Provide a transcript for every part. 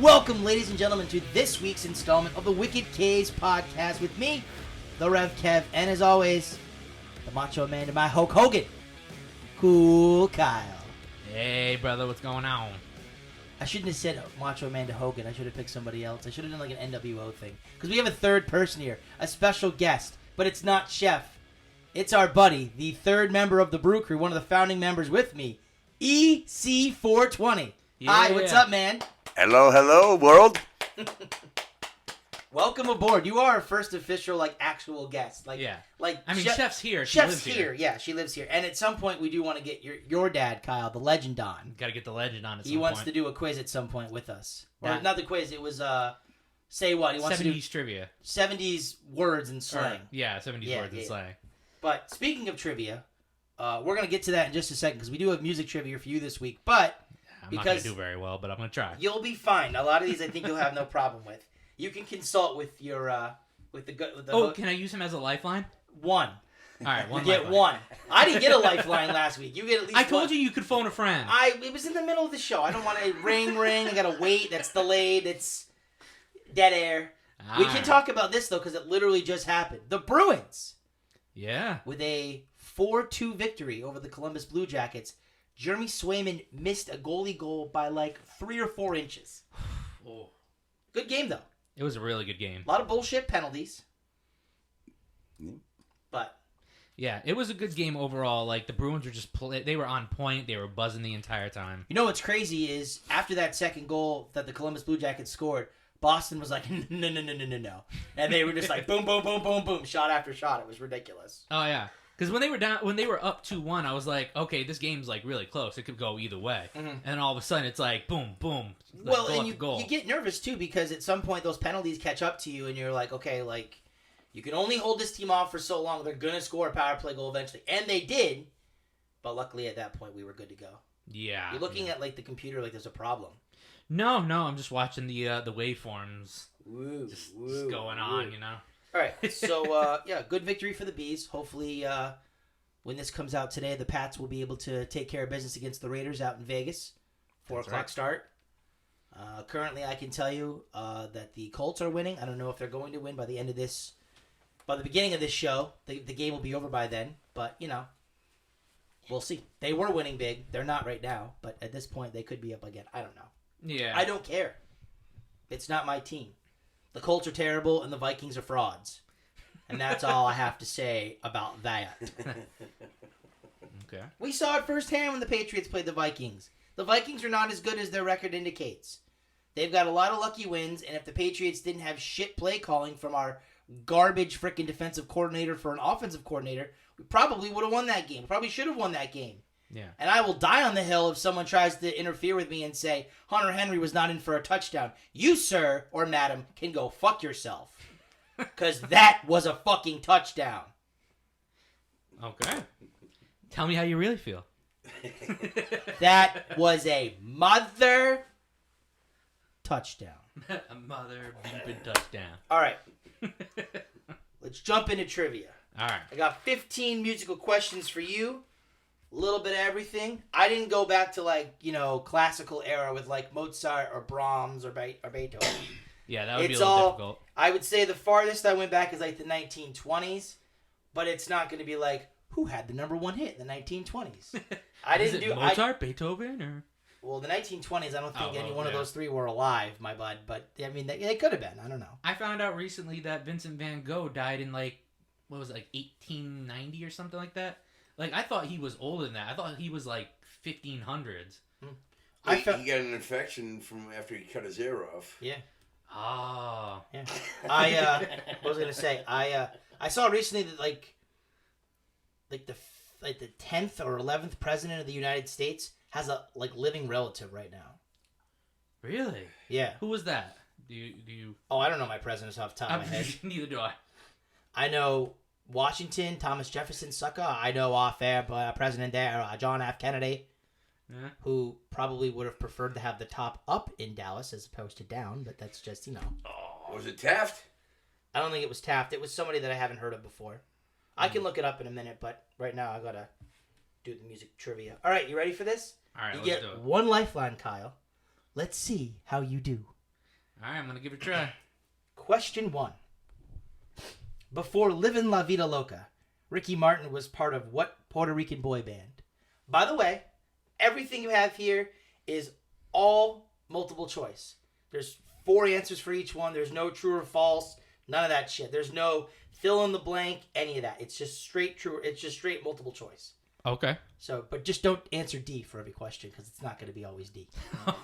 Welcome, ladies and gentlemen, to this week's installment of the Wicked K's podcast with me, the Rev Kev, and as always, the Macho Man to my Hulk Hogan, Cool Kyle. Hey, brother, what's going on? I shouldn't have said Macho Man to Hogan. I should have picked somebody else. I should have done like an NWO thing. Because we have a third person here, a special guest, but it's not Chef. It's our buddy, the third member of the Bru-crew, one of the founding members with me, EC420. Yeah. Hi, what's up, man? Hello, world. Welcome aboard. You are our first official, actual guest. I mean, Chef's here. Chef's here. Yeah, she lives here. And at some point, we do want to get your dad, Kyle, the legend, on. Got to get the legend on at some He wants point. to do a quiz at some point with us. Or That- not the quiz. It was say what he wants 70s to do. trivia. 70s words and slang. Yeah, 70s words and slang. But speaking of trivia, we're gonna get to that in just a second because we do have music trivia for you this week. But I'm not going to do very well, but I'm going to try. you'll be fine. A lot of these I think you'll have no problem with. You can consult with your with the Can I use him as a lifeline? one. All right, one You get lifeline. one. I didn't get a lifeline last week. You get at least I told one. you could phone a friend. It was in the middle of the show. I don't want to ring. I gotta wait. That's delayed. It's dead air. We can talk about this though because it literally just happened. The Bruins Yeah. with a 4-2 victory over the Columbus Blue Jackets. Jeremy Swayman missed a goalie goal by 3 or 4 inches. Oh. Good game though. It was a really good game. A lot of bullshit penalties. But Yeah, it was a good game overall. The Bruins were just they were on point. They were buzzing the entire time. you know what's crazy is after that second goal that the Columbus Blue Jackets scored, Boston was like, no. And they were just like, boom, boom, boom, boom, boom, shot after shot. It was ridiculous. Oh yeah, because when they were up 2-1, I was like, okay, this game's really close. It could go either way. Mhm. And then all of a sudden, it's like boom, boom. Well, goal and after you goal. get nervous too because at some point those penalties catch up to you and you're like, okay, you can only hold this team off for so long. They're going to score a power play goal eventually. And they did. But luckily at that point we were good to go. Yeah. You're looking at the computer like there's a problem. No, I'm just watching the waveforms Woo, just going on, you know. All right, so good victory for the Bees. Hopefully, when this comes out today, the Pats will be able to take care of business against the Raiders out in Vegas. 4 That's o'clock right. start. Currently, I can tell you that the Colts are winning. I don't know if they're going to win by the beginning of this show. The game will be over by then, but we'll see. They were winning big. They're not right now, but at this point, they could be up again. I don't know. Yeah. I don't care. It's not my team. The Colts are terrible and the Vikings are frauds. And that's all I have to say about that. Okay. We saw it firsthand when the Patriots played the Vikings. The Vikings are not as good as their record indicates. They've got a lot of lucky wins, and if the Patriots didn't have shit play calling from our garbage freaking defensive coordinator for an offensive coordinator, we probably would have won that game. Probably should have won that game. Yeah. And I will die on the hill if someone tries to interfere with me and say, Hunter Henry was not in for a touchdown. You, sir, or madam, can go fuck yourself. Because that was a fucking touchdown. Okay. Tell me how you really feel. That was a mother touchdown. A mother beeping touchdown. All right. Let's jump into trivia. All right. I got 15 musical questions for you. A little bit of everything. I didn't go back to classical era with Mozart or Brahms or Beethoven. Yeah, that would be a It's little all- difficult. I would say the farthest I went back is the 1920s, but it's not going to be who had the number one hit in the 1920s. I Is didn't it do Mozart, Beethoven, or well, the 1920s. I don't think any one of yeah. those three were alive, my bud. But I mean, they could have been. I don't know. I found out recently that Vincent Van Gogh died in 1890 or something like that. I thought he was older than that. I thought he was 1500s. He got an infection from after he cut his ear off. Yeah. Oh. Yeah. I was gonna say I saw recently that the 10th or 11th president of the United States has a living relative right now. Really? Yeah. Who was that? Do you? Oh, I don't know my presidents off the top of my head. Neither do I. I know Washington, Thomas Jefferson Sucker. I know off air President there, John F. Kennedy, Yeah. who probably would have preferred to have the top up in Dallas as opposed to down, but that's just, Oh, was it Taft? I don't think it was Taft. It was somebody that I haven't heard of before. I can look it up in a minute, but right now I gotta do the music trivia. All right, you ready for this? All right, You let's get do it. one lifeline, Kyle. Let's see how you do. All right, I'm gonna give it a try. Question 1. Before Livin' La Vida Loca, Ricky Martin was part of what Puerto Rican boy band? By the way, everything you have here is all multiple choice. There's 4 answers for each one. There's no true or false. None of that shit. There's no fill in the blank, any of that. It's just straight true. It's just straight multiple choice. Okay. So, but just don't answer D for every question because it's not going to be always D.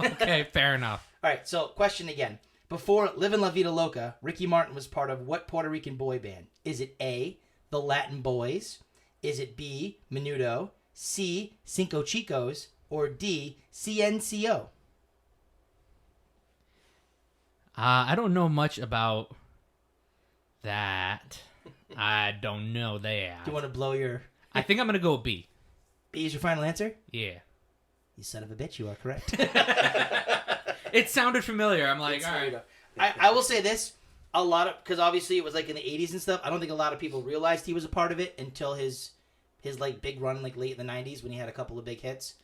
Okay, fair enough. All right, so question again. Before Livin' La Vida Loca, Ricky Martin was part of what Puerto Rican boy band? Is it A, the Latin Boys? Is it B, Menudo? C, Cinco Chicos? Or D, CNCO? I don't know much about that. I don't know that. Do you want to blow your... I think I'm going to go with B. B is your final answer? Yeah. You son of a bitch, you are correct. It sounded familiar. I'm like, all right. I will say this. A lot of... Because obviously it was like in the 80s and stuff. I don't think a lot of people realized he was a part of it until his like big run like late in the 90s when he had a couple of big hits.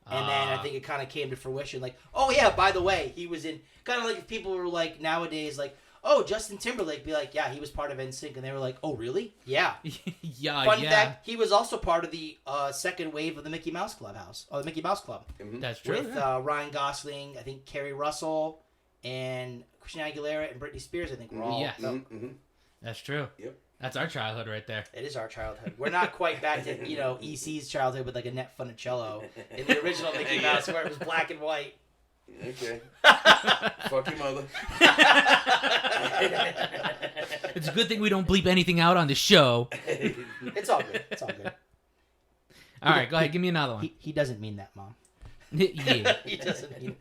And then I think it kind of came to fruition. Like, oh yeah, by the way, he was in... Kind of like if people were like nowadays like... Oh, Justin Timberlake, be like, yeah, he was part of NSYNC, and they were like, oh, really? Yeah. Fun fact, he was also part of the second wave of the Mickey Mouse Clubhouse, or the Mickey Mouse Club. Mm-hmm. That's true. With Ryan Gosling, I think Kerry Russell, and Christina Aguilera and Britney Spears, I think were all. Yeah. Mm-hmm. That's true. Yep. That's our childhood right there. It is our childhood. We're not quite back to, EC's childhood with like Annette Funicello in the original Mickey Mouse where it was black and white. Okay. Fuck your mother. It's a good thing we don't bleep anything out on the show. It's all good. It's all good. All right, go ahead. Give me another one. He doesn't mean that, Mom. Yeah. He doesn't mean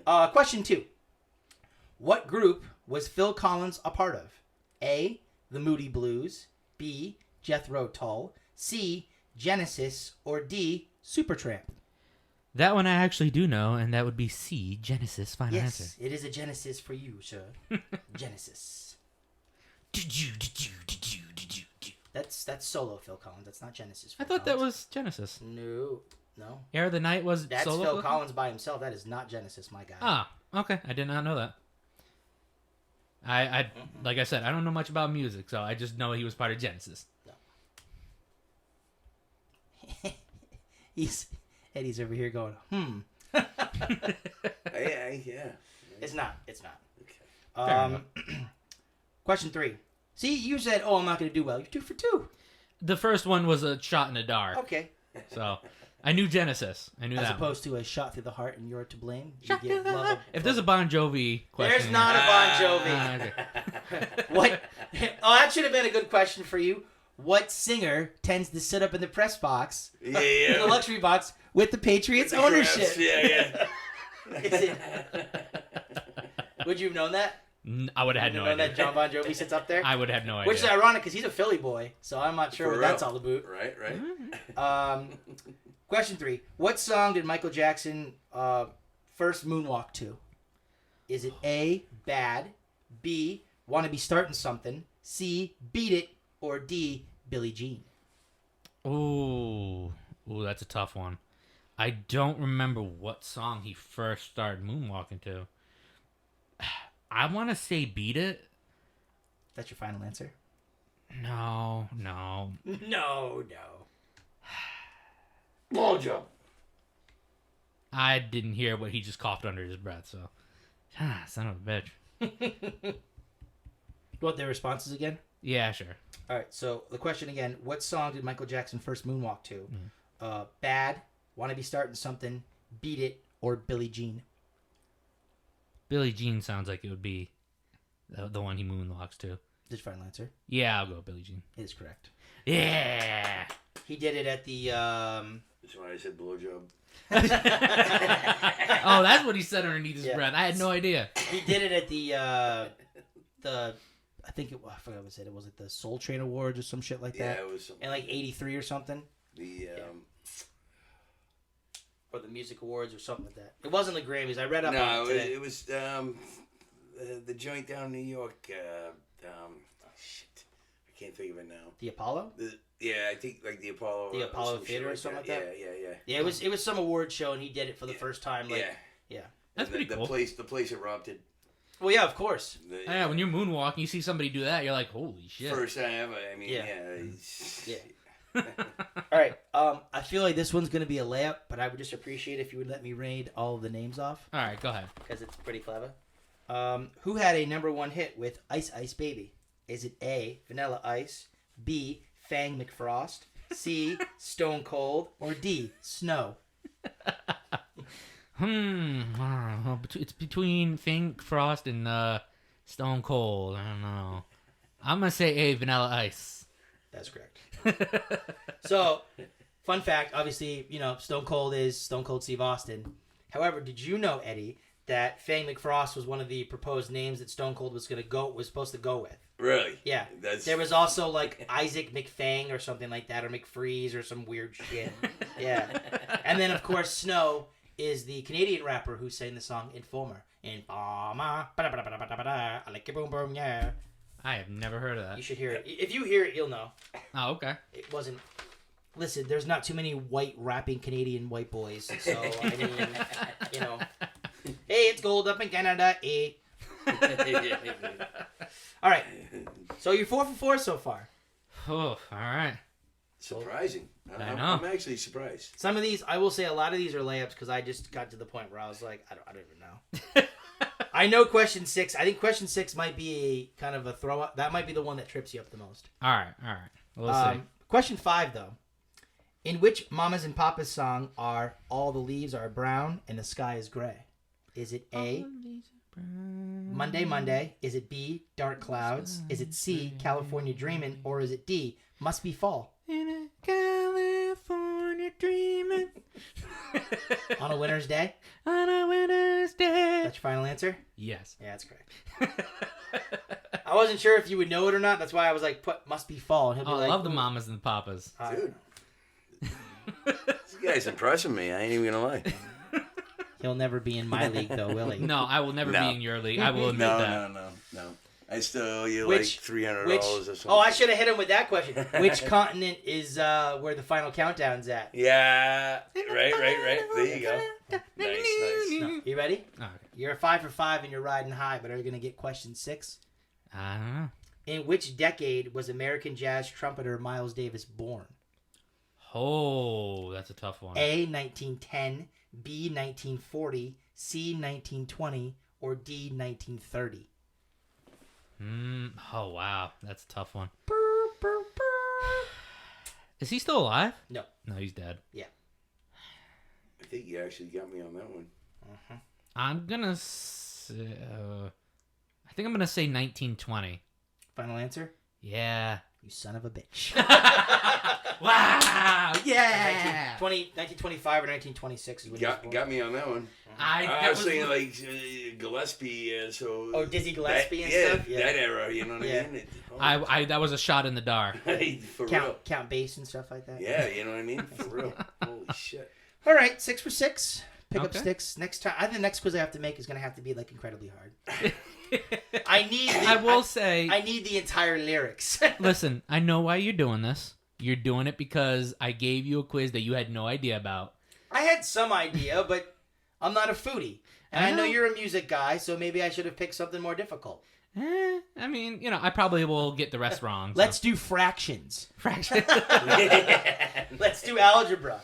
that. Question 2. What group was Phil Collins a part of? A, the Moody Blues. B, Jethro Tull. C, Genesis. Or D, Supertramp? That one I actually do know, and that would be C, Genesis. Final Yes, answer. it is a Genesis for you, sir. Genesis. That's solo Phil Collins. That's not Genesis. I thought that was Genesis. No. Air of the Night was That's solo Phil Collins by himself. That is not Genesis, my guy. Ah, okay. I did not know that. I like I said, I don't know much about music, so I just know he was part of Genesis. No. Eddie's over here going, Yeah. It's not. Okay. Question 3. See, you said, I'm not going to do well. You're 2 for 2. The first one was a shot in the dark. Okay. So, I knew Genesis. I knew As that opposed to a shot through the heart and you're to blame. Shot through the heart. If there's a Bon Jovi question. There's not a Bon Jovi. Okay. What? Oh, that should have been a good question for you. What singer tends to sit up in the press box, in the luxury box, with the Patriots ownership? Yeah. Would you have known that? I would have had no idea. That John Bon Jovi sits up there? I would have no idea. Which is ironic because he's a Philly boy, so I'm not sure For what real. that's all about. Right. Question 3. What song did Michael Jackson first moonwalk to? Is it A, Bad, B, Wanna Be Starting Something, C, Beat It, or D, Billie Jean? Ooh, that's a tough one. I don't remember what song he first started moonwalking to. I want to say Beat It. That's your final answer? No. No. Blowjob. I didn't hear what he just coughed under his breath, so. Son of a bitch. You want their responses again? Yeah, sure. All right, so the question again, what song did Michael Jackson first moonwalk to? Bad, Wanna Be Starting Something, Beat It, or Billie Jean? Billie Jean sounds like it would be the one he moonwalks to. This is your final answer? Yeah, I'll go with Billie Jean. It is correct. Yeah! He did it at the... That's why I said blowjob. Oh, that's what he said underneath his Yeah. breath. I had no idea. He did it at the I think I forgot what it said. It was like the Soul Train Awards or some shit like Yeah, that. it was something. In like 83 or something. Or the Music Awards or something like that. It wasn't the Grammys. I read up on No, it today. it was the joint down in New York. Shit, I can't think of it now. The Apollo? I think like the Apollo. The Apollo some Theater shit or something like that? Yeah. Yeah, it was some award show and he did it for the first time. Like, yeah. That's And pretty cool. The place erupted. Well, yeah, of course. Yeah, when you're moonwalking, you see somebody do that, you're like, holy shit. First time, I mean, Yeah. All right. I feel like this one's gonna be a layup, but I would just appreciate if you would let me read all of the names off All right, go ahead. because it's pretty clever. Who had a #1 hit with "Ice Ice Baby"? Is it A. Vanilla Ice, B. Fang McFrost, C. Stone Cold, or D. Snow? It's between Fink Frost and Stone Cold. I don't know. I'm gonna say A. Vanilla Ice. That's correct. So, fun fact, obviously, Stone Cold is Stone Cold Steve Austin. However, did you know, Eddie, that Fang McFrost was one of the proposed names that Stone Cold was supposed to go with? Really? Yeah. There was also like Isaac McFang or something like that, or McFreeze or some weird shit. Yeah. And then, of course, Snow is the Canadian rapper who sang the song Informer. Informer. I like it, boom, boom, yeah. I have never heard of that. You should hear it. If you hear it, you'll know. Oh, okay. It wasn't. Listen, there's not too many white rapping Canadian white boys, so I mean, hey, it's gold up in Canada, eh? All right, so you're 4 for 4 so far. Oh, all right. Surprising. I know. I'm actually surprised. Some of these, I will say, a lot of these are layups because I just got to the point where I was like, I don't even know. I know question 6. I think question 6 might be a kind of a throw up. That might be the one that trips you up the most. All right. We'll see. Question 5, though. In which Mamas and Papas song are all the leaves are brown and the sky is gray? Is it A, Monday, Monday? Is it B, Dark Clouds? Is it C, California Dreamin'? Or is it D, Must Be Fall? In a California dreaming. On a winter's day? On a winter's day. That's your final answer? Yes. Yeah, that's correct. I wasn't sure if you would know it or not. That's why I was like, put Must Be Fall. And he'll be I like, love the mamas and the papas. Dude. This guy's impressing me. I ain't even gonna lie. He'll never be in my league, though, will he? No, I will never be in your league. I will admit that. No. I still owe you like $300 or something. Oh, I should have hit him with that question. Which continent is where the final countdown's at? Yeah. Right. There you go. Nice. No. You ready? Okay. You're 5 for 5 and you're riding high, but are you going to get question 6? I don't know. In which decade was American jazz trumpeter Miles Davis born? Oh, that's a tough one. A, 1910, B, 1940, C, 1920, or D, 1930? Oh, wow. That's a tough one. Is he still alive? No. No, he's dead. Yeah. I think you actually got me on that one. Uh-huh. I'm going to say... I think I'm going to say 1920. Final answer? Yeah. You son of a bitch. Wow! Yeah! 1925 or 1926 is when he was born. Got me on that one. I was thinking like Gillespie, so... Oh, Dizzy Gillespie and yeah, stuff? Yeah, that era, you know what I mean? I that was a shot in the dark. For real. Count bass and stuff like that? Yeah, you know what I mean? For real. Holy shit. All right, 6 for 6. Pick up Okay. sticks. Next time, I think the next quiz I have to make is going to have to be like incredibly hard. I need the entire lyrics. Listen, I know why you're doing this. You're doing it because I gave you a quiz that you had no idea about. I had some idea, but I'm not a foodie. And I know you're a music guy, so maybe I should have picked something more difficult. I mean, I probably will get the rest wrong. So. Let's do fractions. Fractions. Let's do algebra.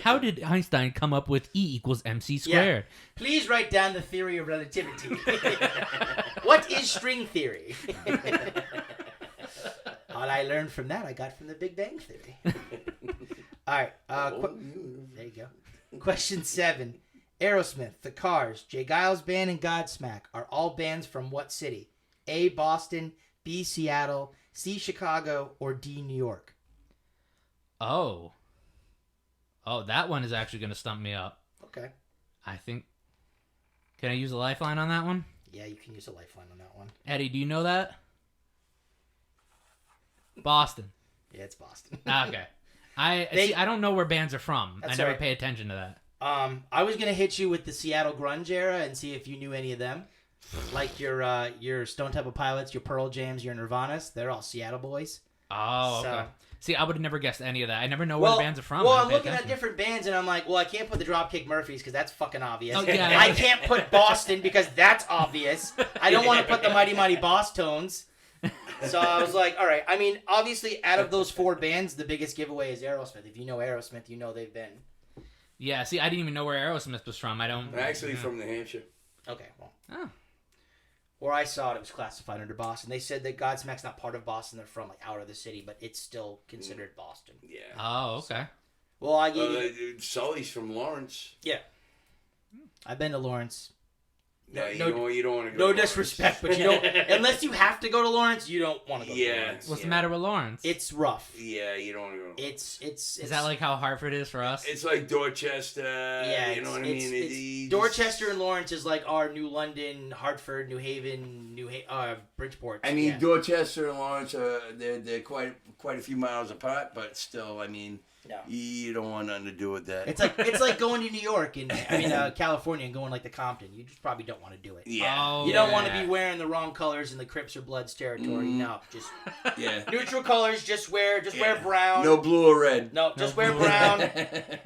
How did Einstein come up with E equals MC squared? Yeah. Please write down the theory of relativity. What is string theory? All I learned from that, I got from the Big Bang Theory. All right. There you go. Question 7. Aerosmith, The Cars, Jay Giles Band, and Godsmack are all bands from what city? A, Boston, B, Seattle, C, Chicago, or D, New York? Oh, that one is actually going to stump me up. Okay. I think... Can I use a lifeline on that one? Yeah, you can use a lifeline on that one. Eddie, do you know that? Boston. Yeah, it's Boston. Okay. I don't know where bands are from. I never right. pay attention to that. I was going to hit you with the Seattle grunge era and see if you knew any of them. Like your Stone Temple Pilots, your Pearl Jams, your Nirvanas. They're all Seattle boys. Oh, okay. See, I would have never guessed any of that. I never know where the bands are from. Well, I don't I'm pay looking at attention. different bands, and I'm like, well, I can't put the Dropkick Murphys because that's fucking obvious. Oh, yeah. I can't put Boston because that's obvious. I don't want to put the Mighty Mighty Boss Tones. So I was like, all right. I mean, obviously, out of those 4 bands, the biggest giveaway is Aerosmith. If you know Aerosmith, you know they've been. Yeah, see, I didn't even know where Aerosmith was from. I don't... I'm actually from New Hampshire. Okay, well. Oh. Where I saw it was classified under Boston. They said that Godsmack's not part of Boston. They're from, like, out of the city, but it's still considered Boston. Yeah. Oh, okay. Well, I gave you... Sully's from Lawrence. Yeah. I've been to Lawrence. No, you don't want to go. No to disrespect, but you don't. Unless you have to go to Lawrence, you don't want to go. Yeah. To Lawrence. What's the matter with Lawrence? It's rough. Yeah, you don't want to go. It's. Is that like how Hartford is for us? It's like Dorchester. Yeah, you know what I mean. Dorchester and Lawrence is like our New London, Hartford, New Haven, Bridgeport. I mean, yeah. Dorchester and Lawrence they're quite a few miles apart, but still, I mean, no. You don't want nothing to do with that. It's like going to New York and California and going like to Compton. You just probably don't want to do it. Yeah. Oh, You don't want to be wearing the wrong colors in the Crips or Bloods territory. No, just neutral colors. Just wear brown. No blue or red. No, just wear brown.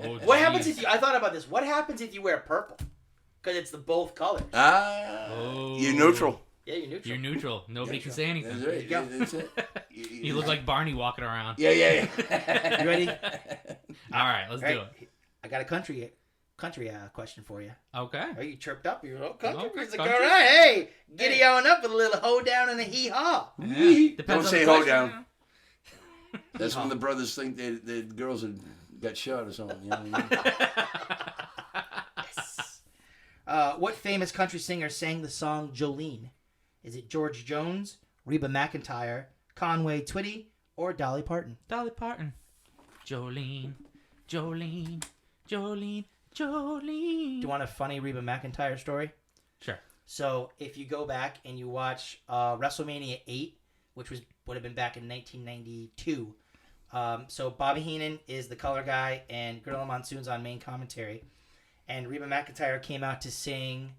Oh, What happens if you? I thought about this. What happens if you wear purple? Because it's the both colors. You're neutral. Yeah, you're neutral. You're neutral. Nobody can say anything. That's right. There you go. That's it. You look like Barney walking around. Yeah. You ready? All right, let's do it. I got a country question for you. Okay. Are you chirped up? You're all country Okay, music. country. All right. Hey, giddy on up with a little hoedown and a hee haw. Yeah. Don't Depends on say the hoe question. down. That's when the brothers think the girls had got shot or something. You know what I mean? What famous country singer sang the song Jolene? Is it George Jones, Reba McEntire, Conway Twitty, or Dolly Parton? Dolly Parton. Jolene, Jolene, Jolene, Jolene. Do you want a funny Reba McEntire story? Sure. So if you go back and you watch WrestleMania 8, which would have been back in 1992, so Bobby Heenan is the color guy and Gorilla Monsoon's on main commentary, and Reba McEntire came out to sing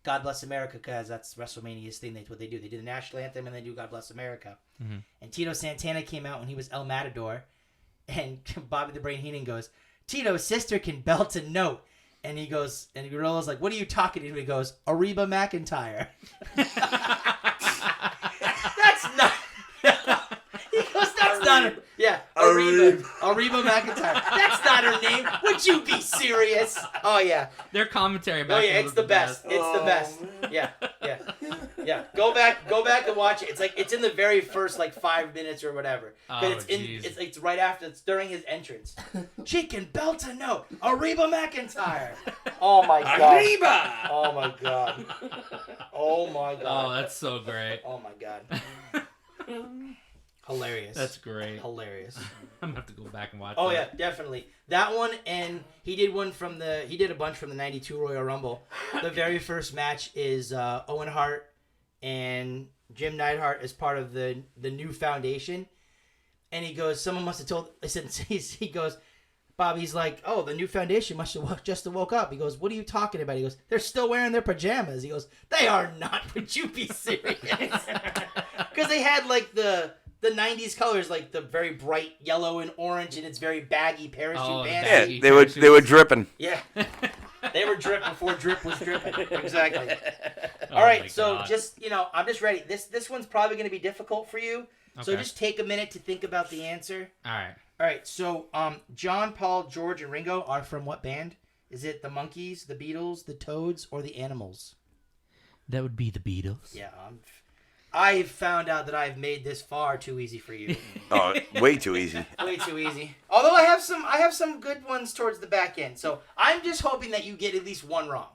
God Bless America because that's WrestleMania's thing. That's what they do. They do the national anthem and they do God Bless America. Mm-hmm. And Tito Santana came out when he was El Matador, and Bobby the Brain Heenan goes, "Tito's sister can belt a note." And he goes, and Gorilla's like, "What are you talking to?" He goes, "Reba McEntire." That's not. He goes, "That's not her." Yeah, Reba McEntire. That's not her name. Would you be serious? Oh yeah. Their commentary back then It's was the best. best. It's the best. Yeah. Go back and watch it. It's in the very first 5 minutes or whatever. It's right after. It's during his entrance. She can belt a note. Reba McEntire. Oh my god. Arriba! Oh my god. Oh my god. Oh, that's so great. Oh my god. Hilarious. That's great. Hilarious. I'm gonna have to go back and watch Oh that. yeah, definitely. That one, and he did a bunch from the 92 Royal Rumble. The very first match is Owen Hart and Jim Neidhart as part of the new foundation. And he goes, someone must have told, he goes, Bobby's like, "Oh, the new foundation must have just woke up." He goes, "What are you talking about?" He goes, "They're still wearing their pajamas." He goes, "They are not. Would you be serious?" Because they had the 90s colors, like the very bright yellow and orange, and it's very baggy parachute pants. Yeah, they were dripping. Yeah. They were dripping before drip was dripping. Exactly. Oh All right, my so God. just, I'm just ready. This one's probably going to be difficult for you. So Okay. just take a minute to think about the answer. All right. All right, so John, Paul, George, and Ringo are from what band? Is it the Monkees, the Beatles, the Toads, or the Animals? That would be the Beatles. Yeah, I've found out that I've made this far too easy for you. Oh, way too easy. Way too easy. Although I have some good ones towards the back end. So I'm just hoping that you get at least one wrong.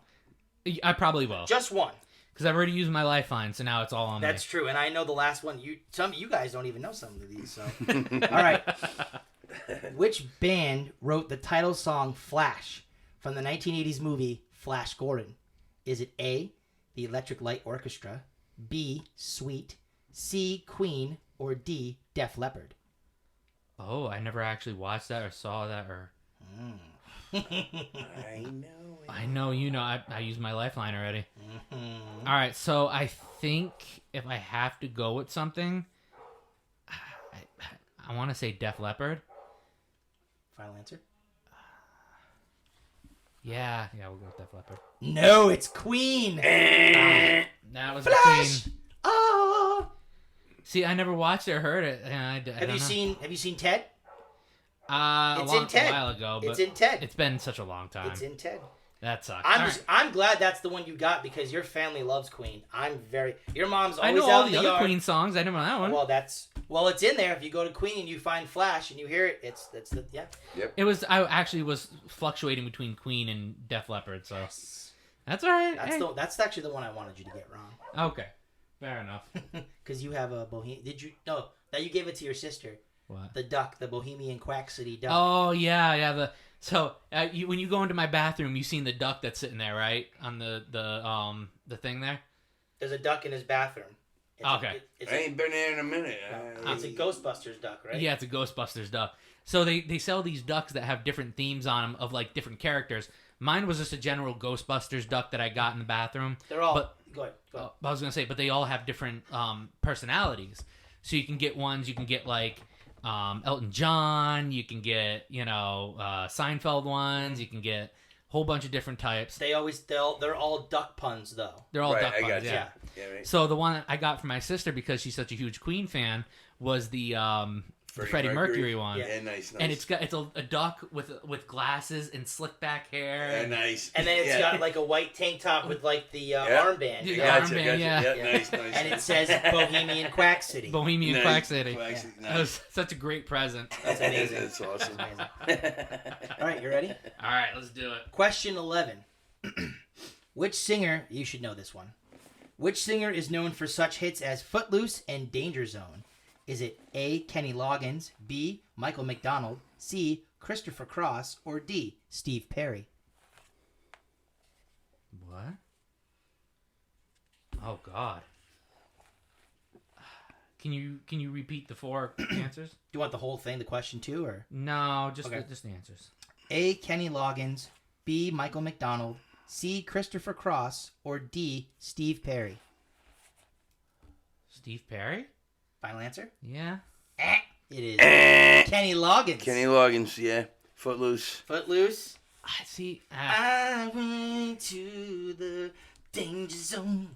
I probably will. Just one. Because I've already used my lifeline, so now it's all on That's me. true, and I know the last one. Some of you guys don't even know some of these. So, all right. Which band wrote the title song "Flash" from the 1980s movie Flash Gordon? Is it A, the Electric Light Orchestra, B, Sweet, C, Queen, or D, Def Leppard? Oh, I never actually watched that or saw that or... I know, I used my lifeline already. Mm-hmm. All right, so I think if I have to go with something, I want to say Def Leppard. Final answer? Yeah, we'll go with Def Leppard. No, it's Queen. That was Flash. Queen. Oh. See, I never watched it or heard it. Have you seen Ted? It's in Ted. A while ago, but it's in Ted. It's been such a long time. It's in Ted. That sucks. I'm glad that's the one you got because your family loves Queen. Your mom's always I know out all in the other yard. Queen songs. I never know that one. Well, it's in there. If you go to Queen and you find Flash and you hear it, it's the yeah. Yep. It was. I actually was fluctuating between Queen and Def Leppard, so that's all right. That's actually the one I wanted you to get wrong. Okay, fair enough. Because you have a Bohemian. Did you? No, that you gave it to your sister. What? The duck, the Bohemian Quack City duck. Oh yeah. When you go into my bathroom, you seen the duck that's sitting there, right, on the thing there. There's a duck in his bathroom. Okay. I ain't been there in a minute. It's a Ghostbusters duck, right? Yeah, it's a Ghostbusters duck. So they sell these ducks that have different themes on them of like different characters. Mine was just a general Ghostbusters duck that I got in the bathroom. They're all. But, go ahead. I was gonna say, but they all have different personalities. So you can get ones. You can get like Elton John. You can get Seinfeld ones. You can get a whole bunch of different types. They're all duck puns though. They're all right, duck I puns. got you. Yeah. Yeah, right. So the one I got for my sister because she's such a huge Queen fan was the Freddie Mercury one. Yeah, nice. And it's a duck with glasses and slick back hair. Yeah, nice. And then it's got like a white tank top with like the armband. The Gotcha. armband, yeah. Nice. And it says Bohemian Quack City. Bohemian Quack City. Quack City. That was such a great present. That's amazing. That's awesome. All right, you ready? All right, let's do it. Question 11. Which singer, you should know this one. Which singer is known for such hits as Footloose and Danger Zone? Is it A, Kenny Loggins, B, Michael McDonald, C, Christopher Cross, or D, Steve Perry? What? Oh God. Can you repeat the four answers? Do you want the whole thing, the question too, or? No, just Okay. the answers. A, Kenny Loggins, B, Michael McDonald, C, Christopher Cross, or D, Steve Perry? Steve Perry? Final answer? Yeah. It is Kenny Loggins. Kenny Loggins, yeah. Footloose. Footloose. I see. I went to the danger zone.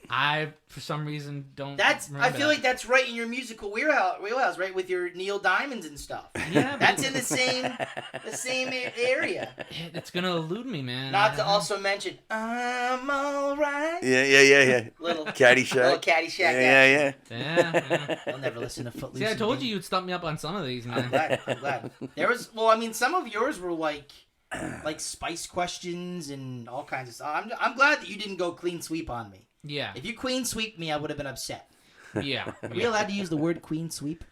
I for some reason don't. I remember feel that. like that's right in your musical wheelhouse, right, with your Neil Diamonds and stuff. Yeah, That's in the same area. It's gonna elude me, man. Not to also mention, I'm alright. Yeah. Little Caddyshack. Little Caddyshack. Yeah. Yeah. I'll never listen to Footloose. See, I and told Danger- you you'd stump me up on some of these, man. I'm glad. There was, some of yours were like spice questions and all kinds of stuff. I'm glad that you didn't go clean sweep on me. Yeah. If you queen sweep me, I would have been upset. Yeah. Are we allowed to use the word queen sweep?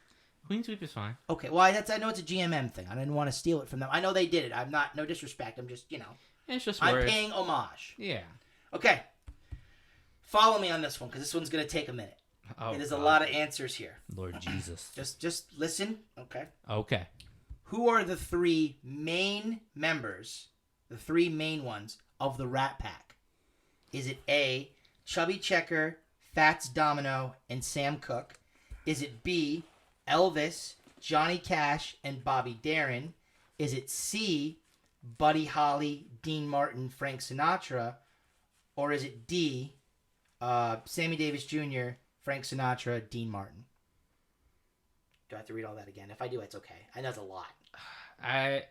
Queen sweep is fine. Okay, well, I know it's a GMM thing. I didn't want to steal it from them. I know they did it. I'm not, no disrespect. I'm just, It's just I'm words. paying homage. Yeah. Okay. Follow me on this one, because this one's going to take a minute. Oh, There's a God. lot of answers here. Lord Jesus. Just listen. Okay. Okay. Who are the three main members, the three main ones, of the Rat Pack? Is it A, Chubby Checker, Fats Domino, and Sam Cooke? Is it B, Elvis, Johnny Cash, and Bobby Darin? Is it C, Buddy Holly, Dean Martin, Frank Sinatra? Or is it D, Sammy Davis Jr., Frank Sinatra, Dean Martin? Do I have to read all that again? If I do, it's okay. I know it's a lot. I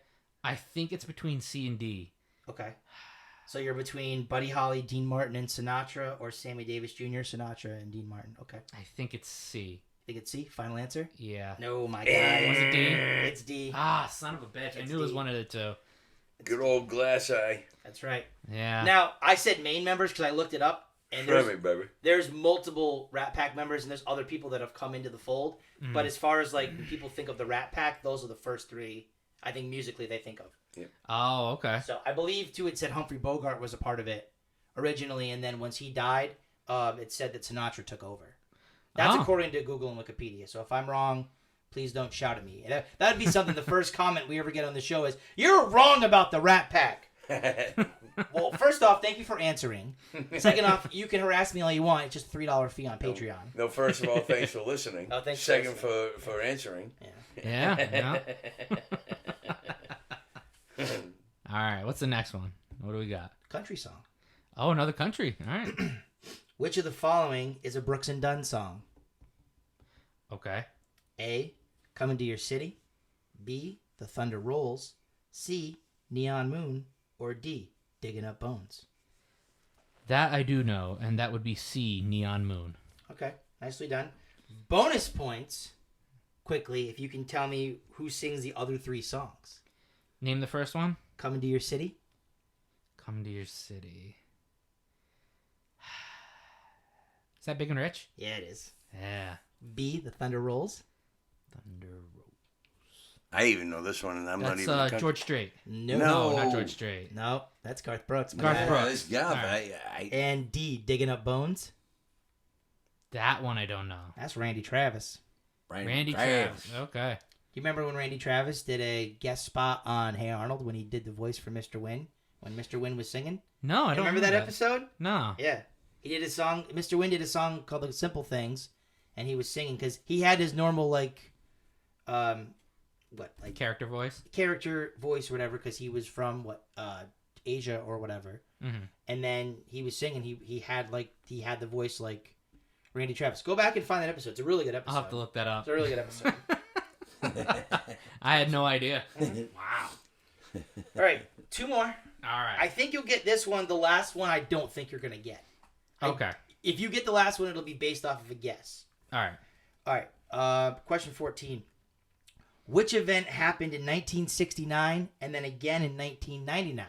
think it's between C and D. Okay. So you're between Buddy Holly, Dean Martin, and Sinatra, or Sammy Davis Jr., Sinatra, and Dean Martin. Okay. I think it's C. Think it's C? Final answer? Yeah. No, my Was God. it D? It's D. Ah, son of a bitch. I It's knew it was D. one of the two. Good old glass eye. That's right. Yeah. Now, I said main members because I looked it up, and Try me, baby. there's multiple Rat Pack members, and there's other people that have come into the fold. Mhm. But as far as, when people think of the Rat Pack, those are the first three, I think, musically they think of. Oh, okay. So I believe, too, it said Humphrey Bogart was a part of it originally, and then once he died, it said that Sinatra took over. That's according to Google and Wikipedia. So if I'm wrong, please don't shout at me. That would be something, the first comment we ever get on the show is, "You're wrong about the Rat Pack." Well, first off, thank you for answering. Second off, you can harass me all you want. It's just a $3 fee on Patreon. No, first of all, thanks for listening. Oh, thanks for Second, listening. for answering. Yeah. Yeah. All right. What's the next one? What do we got? Country song. Oh, another country. All right. Which of the following is a Brooks and Dunn song? Okay. A. Coming to Your City. B. The Thunder Rolls. C. Neon Moon. Or D. Digging Up Bones. That I do know, and that would be C, Neon Moon. Okay, nicely done. Bonus points, quickly, if you can tell me who sings the other three songs. Name the first one. Coming to Your City. Come to Your City. Is that Big and Rich? Yeah, it is. Yeah. B. The Thunder Rolls. Thunder Rolls. I even know this one, and I'm not That's even. George Strait. No. No. Not George Strait. No, that's Garth Brooks. my Garth bad. Brooks. Yeah, All right. And D. Digging Up Bones. That one I don't know. That's Randy Travis. Randy Travis. Okay. Do you remember when Randy Travis did a guest spot on Hey Arnold when he did the voice for Mr. Wynn? When Mr. Wynn was singing? No, I don't remember that episode? No. Yeah. He did a song, Mr. Wynn did a song called The Simple Things, and he was singing, because he had his normal, Character voice. character voice or whatever, because he was from, Asia or whatever. Mm-hmm. And then he was singing, he had the voice like Randy Travis. Go back and find that episode. It's a really good episode. I'll have to look that up. It's a really good episode. I had no idea. Wow. All right, two more. All right. I think you'll get this one. The last one I don't think you're going to get. Okay. If you get the last one, it'll be based off of a guess. All right. All right. Question 14. Which event happened in 1969 and then again in 1999?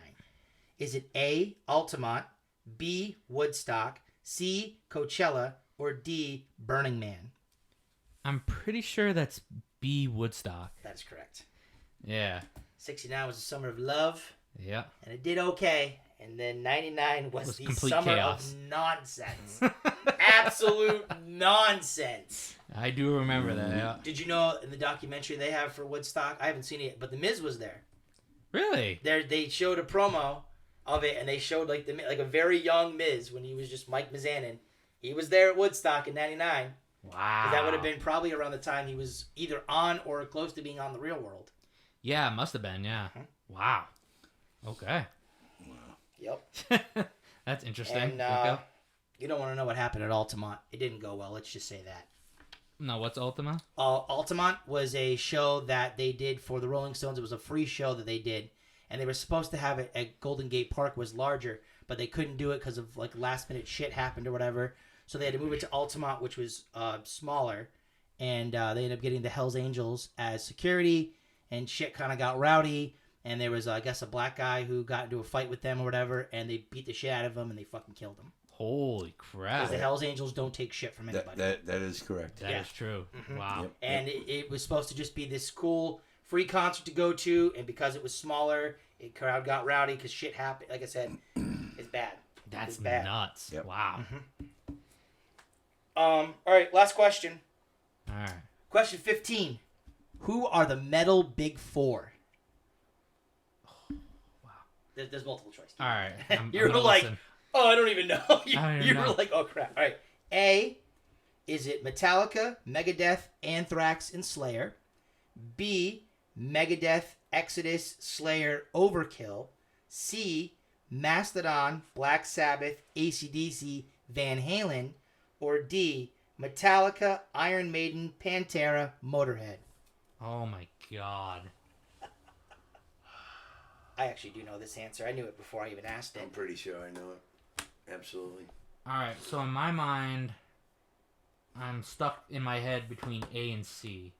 Is it A, Altamont, B, Woodstock, C, Coachella, or D, Burning Man? I'm pretty sure that's B, Woodstock. That's correct. Yeah. 69 was the summer of love, Yeah. and it did okay. And then 99 was the complete summer chaos. of nonsense. Absolute nonsense. I do remember that, yeah. Did you know in the documentary they have for Woodstock? I haven't seen it yet, but The Miz was there. Really? They showed a promo of it, and they showed like a very young Miz when he was just Mike Mizanin. He was there at Woodstock in 99. Wow. That would have been probably around the time he was either on or close to being on The Real World. Yeah, it must have been, yeah. Wow. Okay. Yep. That's interesting. And Okay. you don't want to know what happened at Altamont. It didn't go well. Let's just say that. No, what's Ultima? Altamont was a show that they did for the Rolling Stones. It was a free show that they did, and they were supposed to have it at Golden Gate Park was larger, but they couldn't do it because of last minute shit happened or whatever. So they had to move it to Altamont, which was smaller, and they ended up getting the Hells Angels as security, and shit kind of got rowdy. And there was, I guess, a black guy who got into a fight with them or whatever, and they beat the shit out of him, and they fucking killed him. Holy crap. Because the Hells Angels don't take shit from anybody. That is correct. That is true. Mm-hmm. Wow. Yep. And it was supposed to just be this cool free concert to go to, and because it was smaller, the crowd got rowdy because shit happened. Like I said, it's bad. That's It's bad. nuts. Yep. Wow. All right, last question. All right. Question 15. Who are the metal big four? Wow. There's multiple choice. All right. You were gonna like, listen. oh, I don't even know. I don't even You know. were like, oh, crap. All right. A, is it Metallica, Megadeth, Anthrax, and Slayer? B, Megadeth, Exodus, Slayer, Overkill. C, Mastodon, Black Sabbath, AC/DC, Van Halen. Or D, Metallica, Iron Maiden, Pantera, Motorhead. Oh my God. I actually do know this answer. I knew it before I even asked it. I'm pretty sure I know it. Absolutely. All right. So in my mind, I'm stuck in my head between A and C.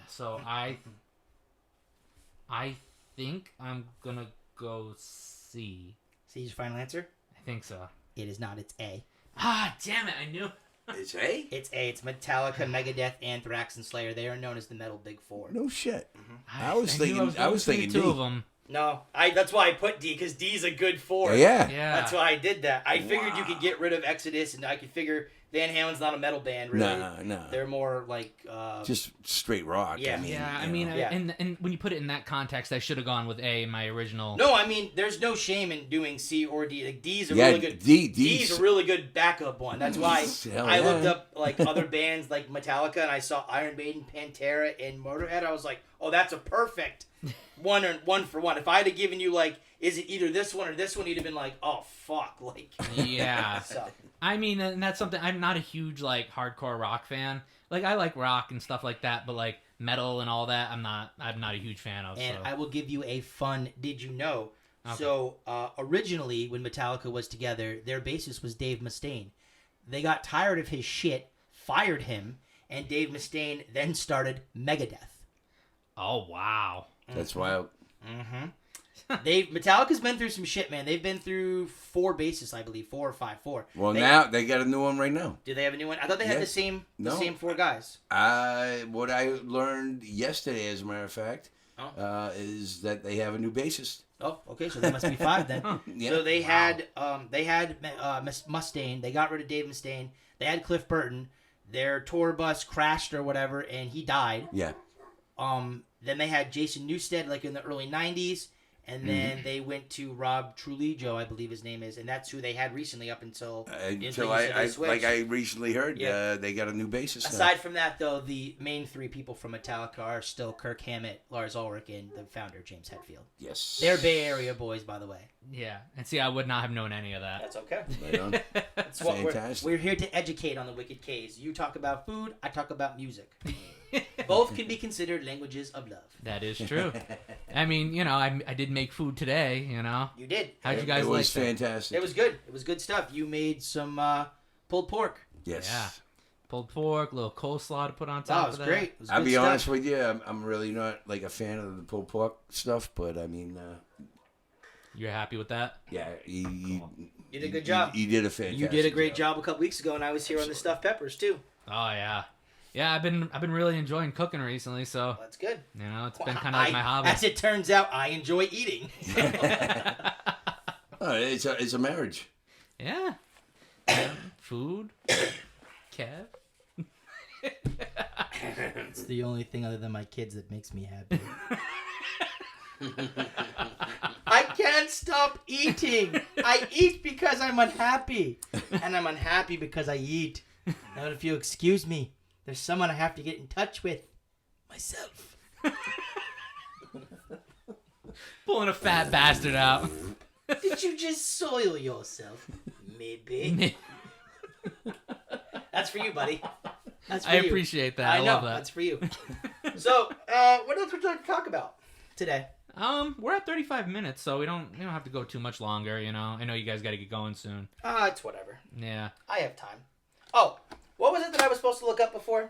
So I think I'm gonna go C. C's your final answer? I think so. It is not. It's A. Ah, damn it! I knew. It's A? It's A. It's Metallica, Megadeth, Anthrax, and Slayer. They are known as the Metal Big Four. No shit. I I was knew thinking- I was between thinking two D. of them. No, that's why I put D, because D's a good four. Yeah. Yeah. That's why I did that. I figured you Wow. could get rid of Exodus, and I could figure Van Halen's not a metal band, really. No. They're more like Just straight rock. Yeah. I you mean, know. Yeah. and when you put it in that context, I should have gone with A, my original. No, I mean, there's no shame in doing C or D. Like D's a Yeah, really good. D's D's a really good backup one. That's why Hell I yeah. looked up like other bands like Metallica, and I saw Iron Maiden, Pantera, and Motorhead. I was like, oh, that's a perfect one for one. If I had given you like, is it either this one or this one, you'd have been like, oh fuck, like. Yeah. So. I mean, and that's something. I'm not a huge like hardcore rock fan. Like I like rock and stuff like that, but like metal and all that, I'm not a huge fan of. And so. I will give you a fun did you know. Okay. So originally when Metallica was together, their bassist was Dave Mustaine. They got tired of his shit, fired him, and Dave Mustaine then started Megadeth. Oh wow. That's wild. Mm-hmm. Metallica's been through some shit, man. They've been through 4 bassists, I believe, 4 or 5, 4. Well, now they got a new one right now. Do they have a new one? I thought they had Yes. the No. same 4 guys. What I learned yesterday, as a matter of fact, Oh. is that they have a new bassist. Oh, okay, so there must be 5 then. Yeah. So they had Mustaine. They got rid of Dave Mustaine. They had Cliff Burton. Their tour bus crashed or whatever, and he died. Yeah. Then they had Jason Newsted, like in the early 90s. And then they went to Rob Trujillo, I believe his name is, and that's who they had recently up until Until they I switched. like I recently heard, Yeah. they got a new bassist now. Aside from that, though, the main 3 people from Metallica are still Kirk Hammett, Lars Ulrich, and the founder, James Hetfield. Yes. They're Bay Area boys, by the way. Yeah, and see, I would not have known any of that. That's okay. Right on. That's what Fantastic. we're here to educate on the Wicked K's. You talk about food, I talk about music. Both can be considered languages of love. That is true. I mean, you know, I did make food today. You know, You did. how'd you guys It like was that? fantastic. It was good. It was good stuff. You made some pulled pork. Yes. Yeah. Pulled pork, little coleslaw to put on Oh, top it was of that. great. It was I'll good be stuff. honest with you, I'm really not like a fan of the pulled pork stuff, but I mean, You're happy with that? yeah, You did a good job. You did a fantastic. You did a great job a couple weeks ago, and I was here on the stuffed peppers too. Oh yeah, yeah. I've been really enjoying cooking recently, so That's good. you know, it's been kind of like my hobby. As it turns out, I enjoy eating. Oh, it's a marriage. Yeah. Yeah. Food. Kev. It's the only thing other than my kids that makes me happy. I can't stop eating. I eat because I'm unhappy. And I'm unhappy because I eat. Now, if you excuse me, there's someone I have to get in touch with. Myself. Pulling a fat bastard out. Did you just soil yourself? Maybe. That's for you, buddy. That's for I you. appreciate that. I I know. love that. That's for you. So, what else would you like to talk about today? We're at 35 minutes, so we don't have to go too much longer. You know, I know you guys got to get going soon. It's whatever. Yeah. I have time. Oh, what was it that I was supposed to look up before?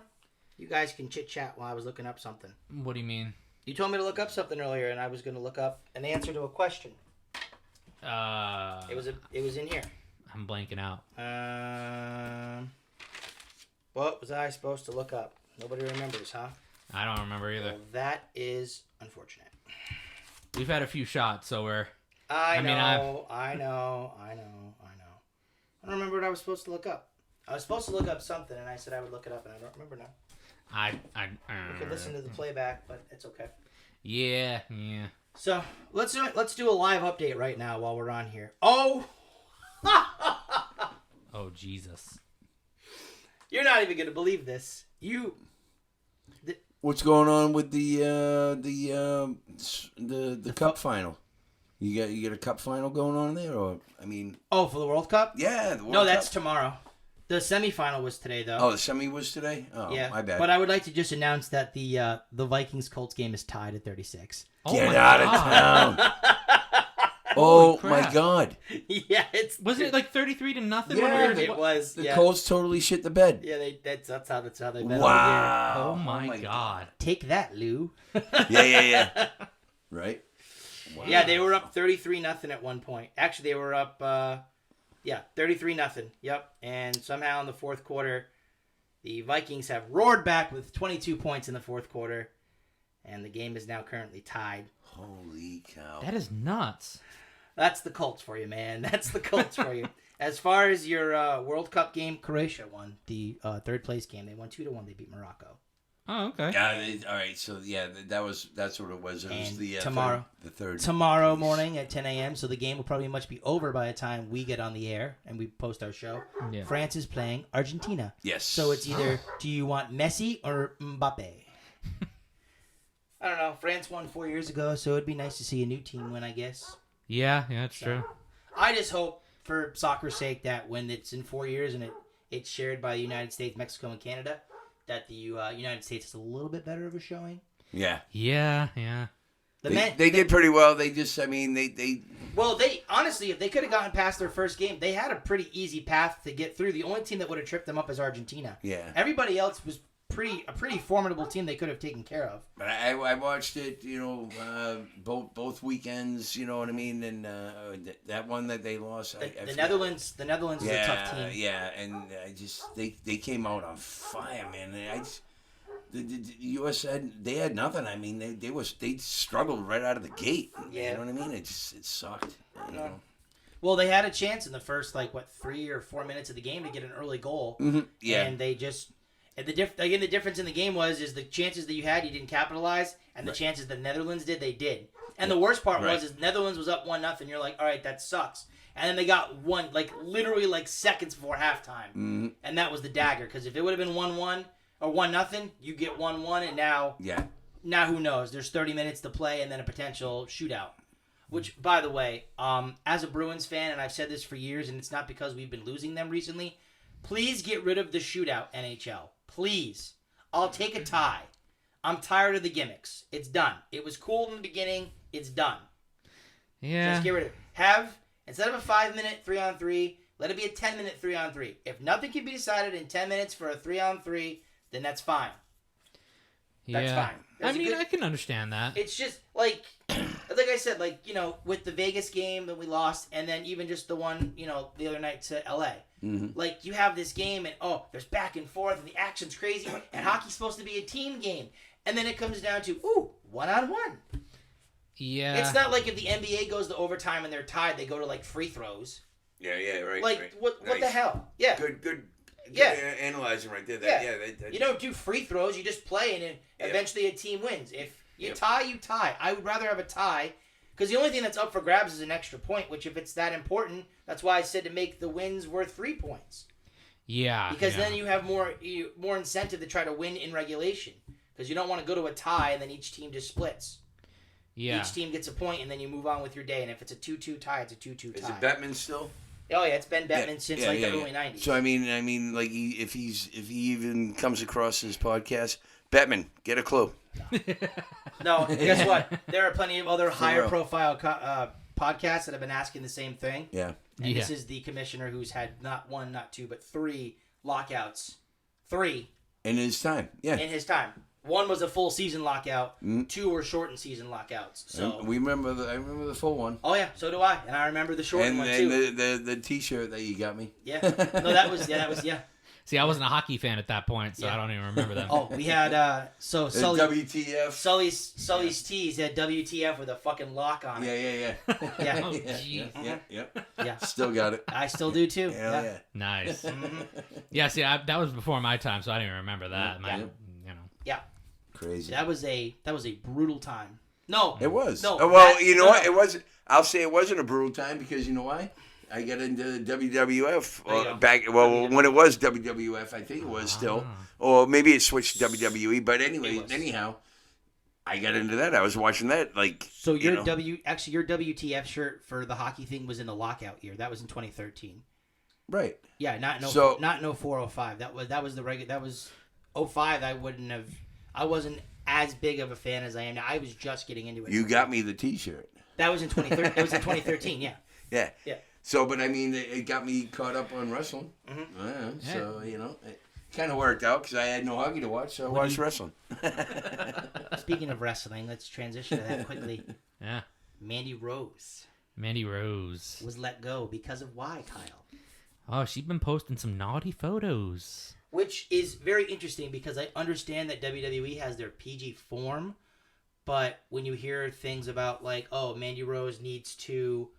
You guys can chit chat while I was looking up something. What do you mean? You told me to look up something earlier, and I was going to look up an answer to a question. It was in here. I'm blanking out. What was I supposed to look up? Nobody remembers, huh? I don't remember either. Well, that is unfortunate. We've had a few shots, so we're. I mean, know. I don't remember what I was supposed to look up. I was supposed to look up something, and I said I would look it up, and I don't remember now. We could listen to the playback, but it's okay. Yeah. So let's do a live update right now while we're on here. Oh, Oh Jesus. you're not even gonna believe this. What's going on with the cup final? You got a cup final going on there, or I mean? Oh, for the World Cup? Yeah, the World No, Cup. that's tomorrow. The semifinal was today, though. Oh, the semi was today. Oh, yeah. my bad. But I would like to just announce that the Vikings Colts game is tied at 36. Get my out God. of town! Oh crap. my God! Yeah, it's Wasn't it like 33-0? Yeah, it was. The Yeah, Colts totally shit the bed. yeah. That's how they bet all year. Wow! Oh my God. Take that, Lou. Yeah. Right. Wow. Yeah, they were up 33-0 at one point. Actually, they were up 33-0. Yep. And somehow in the fourth quarter, the Vikings have roared back with 22 points in the fourth quarter, and the game is now currently tied. Holy cow! That is nuts. That's the Colts for you, man. That's the Colts for you. As far as your World Cup game, Croatia won the third place game. They won 2-1. They beat Morocco. Oh, okay. Yeah. All right. So yeah, that's what it was. It was And the tomorrow, third tomorrow place. morning at 10 a.m. So the game will probably much be over by the time we get on the air and we post our show. Yeah. France is playing Argentina. Yes. So it's either do you want Messi or Mbappe? I don't know. France won 4 years ago, so it'd be nice to see a new team win, I guess. Yeah, that's true. I just hope, for soccer's sake, that when it's in 4 years and it's shared by the United States, Mexico, and Canada, that the United States is a little bit better of a showing. Yeah. Yeah, yeah. They did pretty well. They just, I mean, they. Well, they honestly, if they could have gotten past their first game, they had a pretty easy path to get through. The only team that would have tripped them up is Argentina. Yeah. Everybody else was a pretty formidable team they could have taken care of. But I watched it, both weekends. You know what I mean, and that one that they lost. The Netherlands is a tough team. Yeah, and I just they came out on fire, man. The U.S. they had nothing. I mean, they struggled right out of the gate. Yeah. You know what I mean? It sucked. You know? Well, they had a chance in the first 3 or 4 minutes of the game to get an early goal. Mm-hmm. Yeah. And they just the difference in the game is the chances that you had you didn't capitalize, and the chances the Netherlands did, they did. And the worst part was Netherlands was up 1-0. You're like, all right, that sucks. And then they got one literally seconds before halftime, and that was the dagger. Because if it would have been 1-1 or 1-0, you get 1-1, and now who knows? There's 30 minutes to play, and then a potential shootout. Which, by the way, as a Bruins fan, and I've said this for years, and it's not because we've been losing them recently, please get rid of the shootout, NHL. Please. I'll take a tie. I'm tired of the gimmicks. It's done. It was cool in the beginning. It's done. Yeah. Just get rid of it. Instead of a 5-minute 3-on-3, let it be a 10-minute 3-on-3. If nothing can be decided in 10 minutes for a 3-on-3, then that's fine. That's fine. I can understand that. It's just like I said, with the Vegas game that we lost, and then even just the one, the other night to LA. Mm-hmm. You have this game, and there's back and forth, and the action's crazy, and hockey's supposed to be a team game, and then it comes down to 1-on-1. Yeah. It's not like if the NBA goes to overtime and they're tied, they go to free throws. Yeah, right. What Nice. the hell? Yeah. Good. Yeah. Analyzing right there. You don't do free throws. You just play, and then eventually a team wins. If you tie, you tie. I would rather have a tie, because the only thing that's up for grabs is an extra point, which if it's that important, that's why I said to make the wins worth 3 points. Yeah. Because then you have more incentive to try to win in regulation, because you don't want to go to a tie and then each team just splits. Yeah. Each team gets a point, and then you move on with your day. And if it's a 2-2 tie, it's a 2-2 tie. Is it Bettman still? Oh yeah, it's been Bettman since the early '90s. So I mean, if he even comes across his podcast, Bettman, get a clue. No, guess what? There are plenty of other higher profile podcasts that have been asking the same thing. Yeah. And this is the commissioner who's had not one, not two, but 3 lockouts. 3 in his time. Yeah. In his time. 1 was a full season lockout. 2 were shortened season lockouts. So I remember the full one. Oh yeah, so do I, and I remember the shortened one too. And the T-shirt that you got me. Yeah. No, that was. See, I wasn't a hockey fan at that point, so I don't even remember them. Oh, we had Sully. WTF. Sully's tees had WTF with a fucking lock on it. Yeah. Yeah. Oh, jeez. Yeah. Still got it. I still do too. Hell yeah. Nice. Mm-hmm. Yeah, see, that was before my time, so I didn't even remember that. Yeah. Crazy. That was a brutal time. No. It was. No. Well, you know what? It wasn't. I'll say it wasn't a brutal time because you know why? I got into WWF back. Well, when it was WWF, I think it was still, or maybe it switched to WWE. But anyhow, I got into that. I was watching that. So your WTF shirt for the hockey thing was in the lockout year. That was in 2013. Right. Yeah, not in 04-05. That was the regular. That was 05. I wasn't as big of a fan as I am now. I was just getting into it. You got me the T-shirt. That was in 2013. It was in 2013. Yeah. Yeah. Yeah. So, but I mean, it got me caught up on wrestling. Mm-hmm. So it kind of worked out because I had no hockey to watch, so I watched wrestling. Speaking of wrestling, let's transition to that quickly. Yeah. Mandy Rose was let go because of why, Kyle? Oh, she's been posting some naughty photos. Which is very interesting because I understand that WWE has their PG form, but when you hear things about Mandy Rose needs to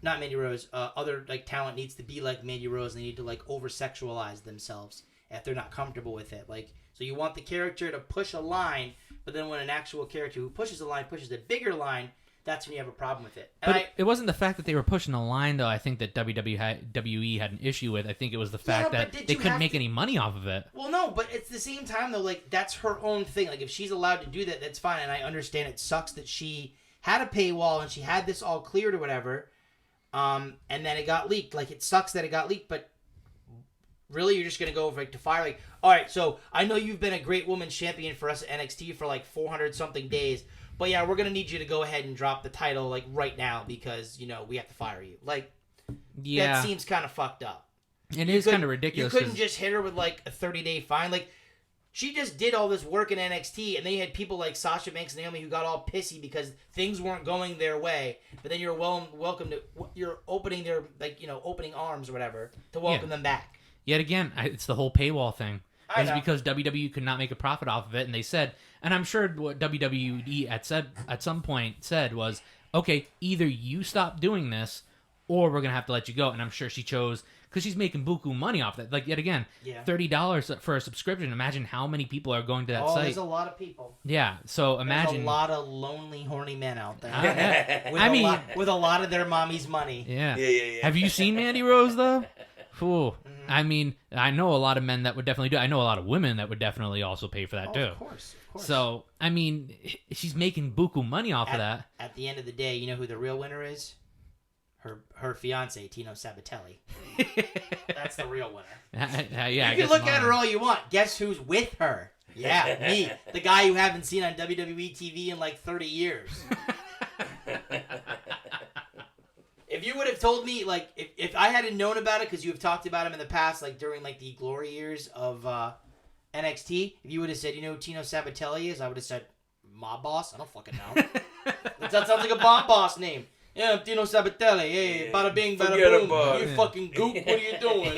not Mandy Rose, other like talent needs to be like Mandy Rose. They need to like over sexualize themselves if they're not comfortable with it. Like, so you want the character to push a line, but then when an actual character who pushes a line pushes a bigger line, that's when you have a problem with it. And But it wasn't the fact that they were pushing a line, though. I think that WWE had an issue with. I think it was the fact that they couldn't make any money off of it. Well, no, but it's the same time though. Like, that's her own thing. Like, if she's allowed to do that, that's fine. And I understand it sucks that she had a paywall and she had this all cleared or whatever. And then it got leaked. Like, it sucks that it got leaked, but really, you're just gonna go like to fire? Like, all right, so I know you've been a great women's champion for us at NXT for like 400 something days, but yeah, we're gonna need you to go ahead and drop the title like right now because we have to fire you. Like, that seems kind of fucked up. It is kind of ridiculous. You couldn't just hit her with like a 30-day fine. Like, she just did all this work in NXT, and they had people like Sasha Banks and Naomi who got all pissy because things weren't going their way. But then you're you're opening their opening arms or whatever to welcome them back. Yet again, it's the whole paywall thing. It's because WWE could not make a profit off of it, and they said, and I'm sure what WWE at some point said was, okay, either you stop doing this, or we're gonna have to let you go. And I'm sure she chose, because she's making buku money off that. Like, yet again, $30 for a subscription. Imagine how many people are going to that site. There's a lot of people. Yeah, so imagine. There's a lot of lonely, horny men out there. With a lot of their mommy's money. Yeah. Have you seen Mandy Rose, though? Ooh. I mean, I know a lot of men that would definitely do it. I know a lot of women that would definitely also pay for that, too. Of course. So, I mean, she's making buku money off of that. At the end of the day, you know who the real winner is? Her fiance, Tino Sabatelli. That's the real winner. You can look at her all you want. Guess who's with her? Yeah, me. The guy you haven't seen on WWE TV in like 30 years. If you would have told me, like, if I hadn't known about it, because you have talked about him in the past, like, during, like, the glory years of NXT, if you would have said, who Tino Sabatelli is, I would have said, Mob Boss? I don't fucking know. That sounds like a Mob Boss name. Yeah, I'm Tino Sabatelli. Hey, bada bing, bada boom. You fucking goop. What are you doing?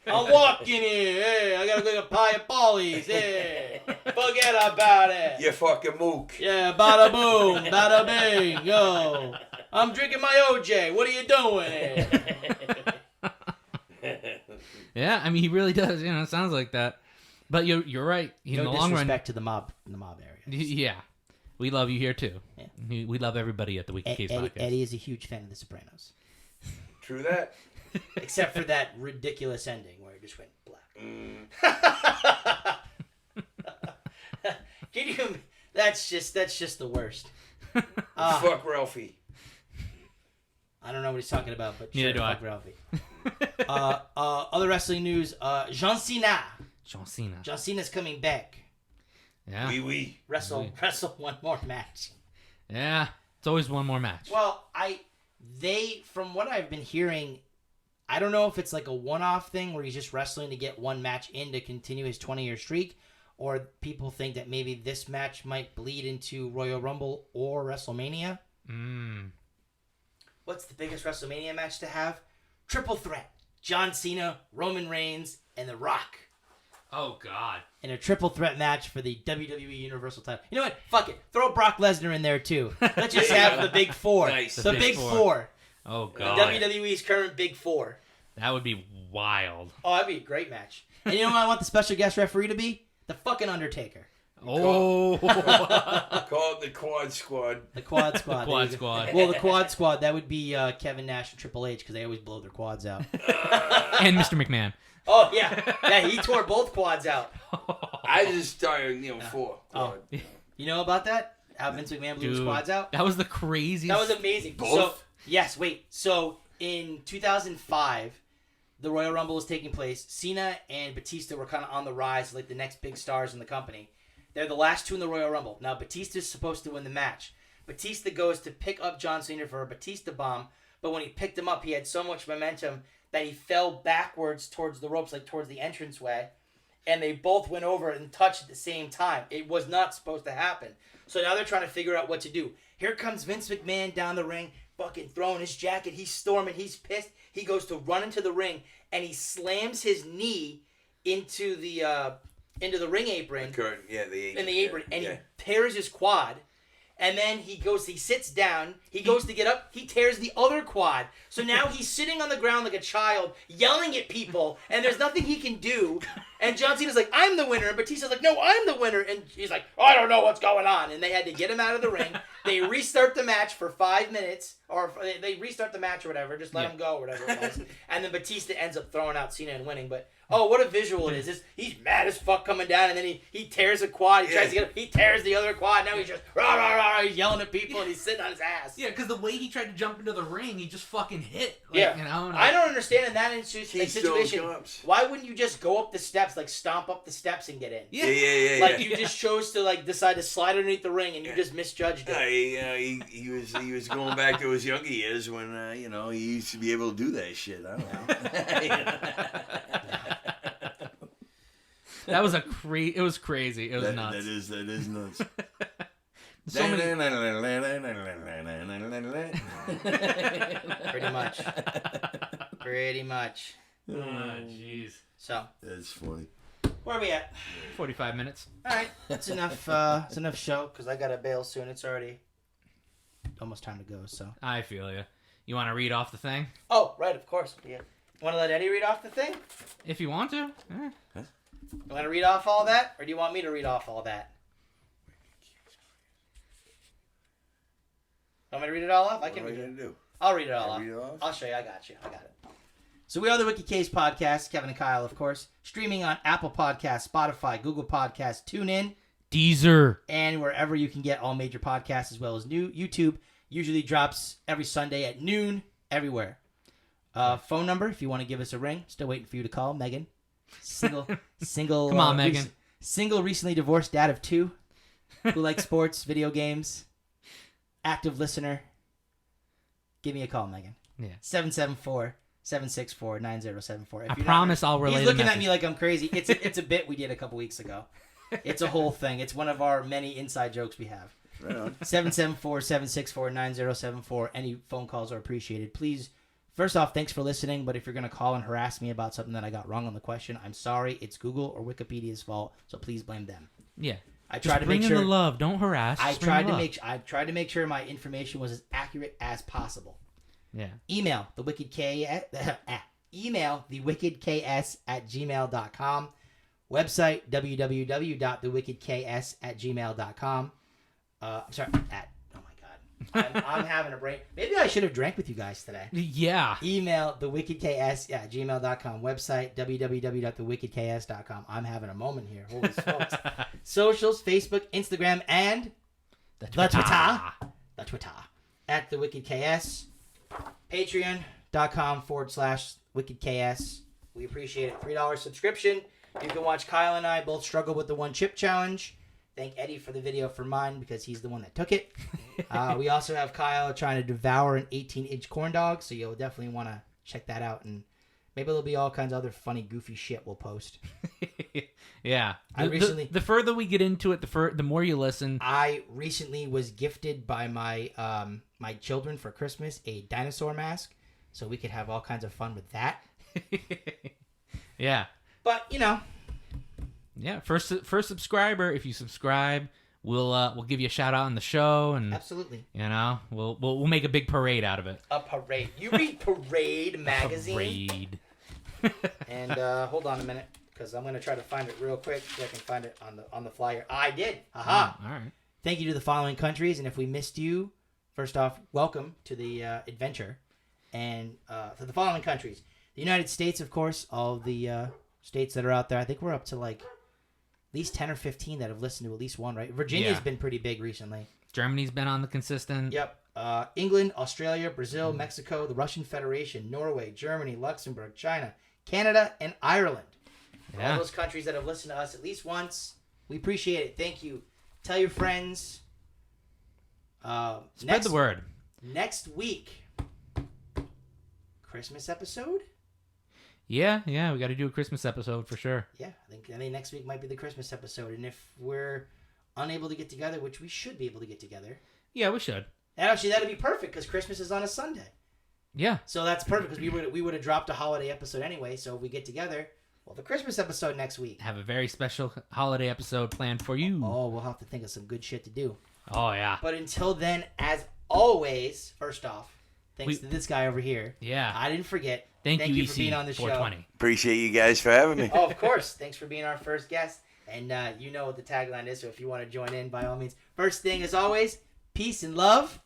I'm walking here. Hey, I gotta go get a pie of Polly's. Hey, forget about it. You fucking mook. Yeah, bada boom, bada bing. Yo, I'm drinking my OJ. What are you doing? Yeah, I mean, he really does. It sounds like that. But you're right. In the long run, disrespect to the mob area. Yeah. We love you here, too. Yeah. We love everybody at the Weekly Case Podcast. Eddie is a huge fan of The Sopranos. True that. Except for that ridiculous ending where it just went black. Can you? That's just the worst. Fuck Ralphie. I don't know what he's talking about, but neither do fuck Ralphie. Other wrestling news. John Cena. John Cena's coming back. Yeah. Oui. Wrestle one more match. Yeah. It's always one more match. Well, from what I've been hearing, I don't know if it's like a one-off thing where he's just wrestling to get one match in to continue his 20-year streak, or people think that maybe this match might bleed into Royal Rumble or WrestleMania. What's the biggest WrestleMania match to have? Triple threat. John Cena, Roman Reigns, and The Rock. Oh, God. In a triple threat match for the WWE Universal title. You know what? Fuck it. Throw Brock Lesnar in there, too. Let's just have the big four. Nice. The big four. Oh, God. WWE's current big four. That would be wild. Oh, that'd be a great match. And you know what I want the special guest referee to be? The fucking Undertaker. Oh. Call it the Quad Squad. The Quad Squad. The Quad Squad. Well, the Quad Squad, that would be Kevin Nash and Triple H because they always blow their quads out. And Mr. McMahon. Oh, yeah. Yeah, he tore both quads out. I just started, 4. Oh. You know about that? How Vince McMahon blew his quads out? That was the craziest. That was amazing. Both? So, yes, wait. So, in 2005, the Royal Rumble was taking place. Cena and Batista were kind of on the rise, like the next big stars in the company. They're the last two in the Royal Rumble. Now, Batista's supposed to win the match. Batista goes to pick up John Cena for a Batista bomb, but when he picked him up, he had so much momentum that he fell backwards towards the ropes, like towards the entranceway, and they both went over and touched at the same time. It was not supposed to happen. So now they're trying to figure out what to do. Here comes Vince McMahon down the ring, fucking throwing his jacket. He's storming. He's pissed. He goes to run into the ring, and he slams his knee into the ring apron. The apron. And he tears his quad. And then he sits down, he goes to get up, he tears the other quad. So now he's sitting on the ground like a child, yelling at people, and there's nothing he can do. And John Cena's like, I'm the winner. And Batista's like, no, I'm the winner. And he's like, I don't know what's going on. And they had to get him out of the ring. They restart the match for 5 minutes, or they restart the match or whatever, just let him go or whatever it was. And then Batista ends up throwing out Cena and winning. But, oh, what a visual it is. He's mad as fuck coming down, and then he tears a quad. He tries to get up. He tears the other quad. Now he's just, rah, rah, rah. He's yelling at people, and he's sitting on his ass. Yeah, because the way he tried to jump into the ring, he just fucking hit. Like, You know? I don't understand in that situation. Why wouldn't you just go up the steps, like stomp up the steps and get in? Yeah. Like you just chose to like decide to slide underneath the ring, and you just misjudged it. He was going back to his younger years when he used to be able to do that shit. I don't know. That was it was crazy. It was nuts. That is nuts. Pretty much. Oh, jeez. So that's funny. Where are we at? 45 minutes. All right, that's enough. It's enough show because I gotta bail soon. It's already almost time to go. So I feel you. You want to read off the thing? Oh, right, of course. Yeah. Want to let Eddie read off the thing? If you want to. You want to read off all that, or do you want me to read off all that? Want me to read it all off? I can read it. Do? I'll read it all off. Read it off. I'll show you. I got it. So we are the Wicked Case Podcast, Kevin and Kyle, of course, streaming on Apple Podcasts, Spotify, Google Podcasts, TuneIn, Deezer, and wherever you can get all major podcasts, as well as new YouTube. Usually drops every Sunday at noon, everywhere. Phone number, if you want to give us a ring. Still waiting for you to call, Megan. Single. Come on, Megan. Single, recently divorced dad of 2, who likes sports, video games, active listener. Give me a call, Megan. Yeah. 774-764-9074. I promise I'll relay. He's looking at me like I'm crazy. It's a bit we did a couple weeks ago. It's a whole thing. It's one of our many inside jokes we have. Right on. 774-764-9074. Any phone calls are appreciated. Please, first off, thanks for listening. But if you're going to call and harass me about something that I got wrong on the question, I'm sorry. It's Google or Wikipedia's fault. So please blame them. Yeah. I tried to bring make in sure the love. Don't harass. I tried to make sure my information was as accurate as possible. Yeah. Email thewickedks@gmail.com. Website www.thewickedks@gmail.com. I'm sorry. Oh my God, I'm having a brain. Maybe I should have drank with you guys today. Yeah. Email thewickedks@gmail.com. Website www.thewickedks.com. I'm having a moment here. Holy smokes. Socials: Facebook, Instagram, and the Twitter. At thewickedks. Patreon.com/wickedks. We appreciate it. $3 subscription. You can watch Kyle and I both struggle with the 1 chip challenge. Thank Eddie for the video for mine because he's the one that took it. We also have Kyle trying to devour an 18-inch corn dog, so you'll definitely want to check that out. And maybe there'll be all kinds of other funny, goofy shit we'll post. Yeah. The further we get into it, the more you listen. I recently was gifted by my my children for Christmas a dinosaur mask, so we could have all kinds of fun with that. Yeah. But, Yeah, first subscriber. If you subscribe, we'll give you a shout out on the show, and absolutely, we'll make a big parade out of it. A parade. You read Parade magazine? Parade. And hold on a minute, because I'm gonna try to find it real quick so I can find it on the flyer. I did. Aha. All right. Thank you to the following countries, and if we missed you, first off, welcome to the adventure. And for the following countries, the United States, of course, all the states that are out there. I think we're up to like at least 10 or 15 that have listened to at least one, right? Virginia's been pretty big recently. Germany's been on the consistent. Yep. England, Australia, Brazil, Mexico, the Russian Federation, Norway, Germany, Luxembourg, China, Canada, and Ireland. Yeah. All those countries that have listened to us at least once. We appreciate it. Thank you. Tell your friends. Spread the word. Next week, Christmas episode? Yeah, we got to do a Christmas episode for sure. Yeah, I think next week might be the Christmas episode, and if we're unable to get together, which we should be able to get together. Yeah, we should. And actually, that'd be perfect because Christmas is on a Sunday. Yeah. So that's perfect because we would have dropped a holiday episode anyway. So if we get together, well, the Christmas episode next week. Have a very special holiday episode planned for you. Oh, we'll have to think of some good shit to do. Oh, yeah. But until then, as always, first off, thanks to this guy over here. Yeah. I didn't forget. Thank you, for being on the show. EC420. Appreciate you guys for having me. Oh, of course. Thanks for being our first guest. And you know what the tagline is, so if you want to join in, by all means. First thing, as always, peace and love.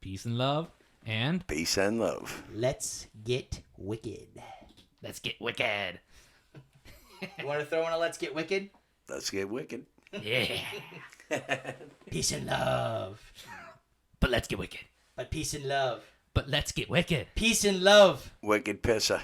Peace and love. And Peace and love. Let's get wicked. let's get wicked. You want to throw in a let's get wicked? Let's get wicked. Yeah. Peace and love. But let's get wicked. But peace and love. But let's get wicked. Peace and love. Wicked pisser.